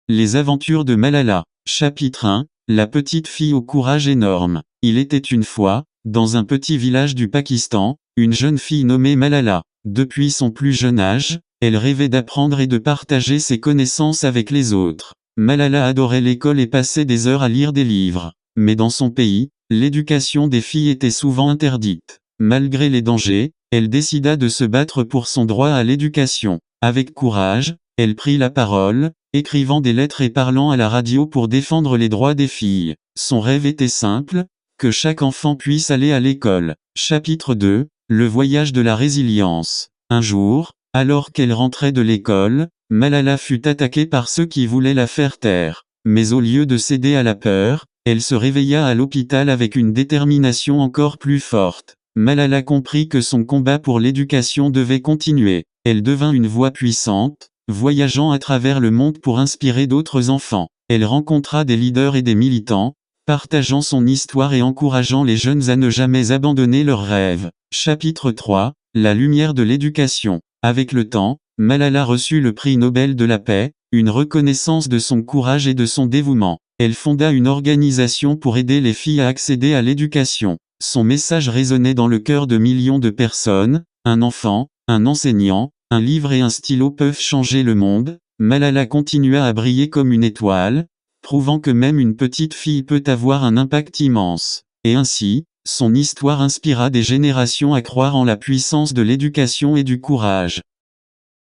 Les aventures de Malala. Chapitre 1. La petite fille au courage énorme. Il était une fois, dans un petit village du Pakistan, une jeune fille nommée Malala. Depuis son plus jeune âge, elle rêvait d'apprendre et de partager ses connaissances avec les autres. Malala adorait l'école et passait des heures à lire des livres. Mais dans son pays, l'éducation des filles était souvent interdite. Malgré les dangers, elle décida de se battre pour son droit à l'éducation. Avec courage, elle prit la parole, écrivant des lettres et parlant à la radio pour défendre les droits des filles. Son rêve était simple, que chaque enfant puisse aller à l'école. Chapitre 2. Le voyage de la résilience. Un jour, alors qu'elle rentrait de l'école, Malala fut attaquée par ceux qui voulaient la faire taire. Mais au lieu de céder à la peur, elle se réveilla à l'hôpital avec une détermination encore plus forte. Malala comprit que son combat pour l'éducation devait continuer. Elle devint une voix puissante, voyageant à travers le monde pour inspirer d'autres enfants. Elle rencontra des leaders et des militants, partageant son histoire et encourageant les jeunes à ne jamais abandonner leurs rêves. Chapitre 3. La lumière de l'éducation. Avec le temps, Malala reçut le prix Nobel de la paix, une reconnaissance de son courage et de son dévouement. Elle fonda une organisation pour aider les filles à accéder à l'éducation. Son message résonnait dans le cœur de millions de personnes. Un enfant, un enseignant, un livre et un stylo peuvent changer le monde. Malala continua à briller comme une étoile, prouvant que même une petite fille peut avoir un impact immense. Et ainsi, son histoire inspira des générations à croire en la puissance de l'éducation et du courage.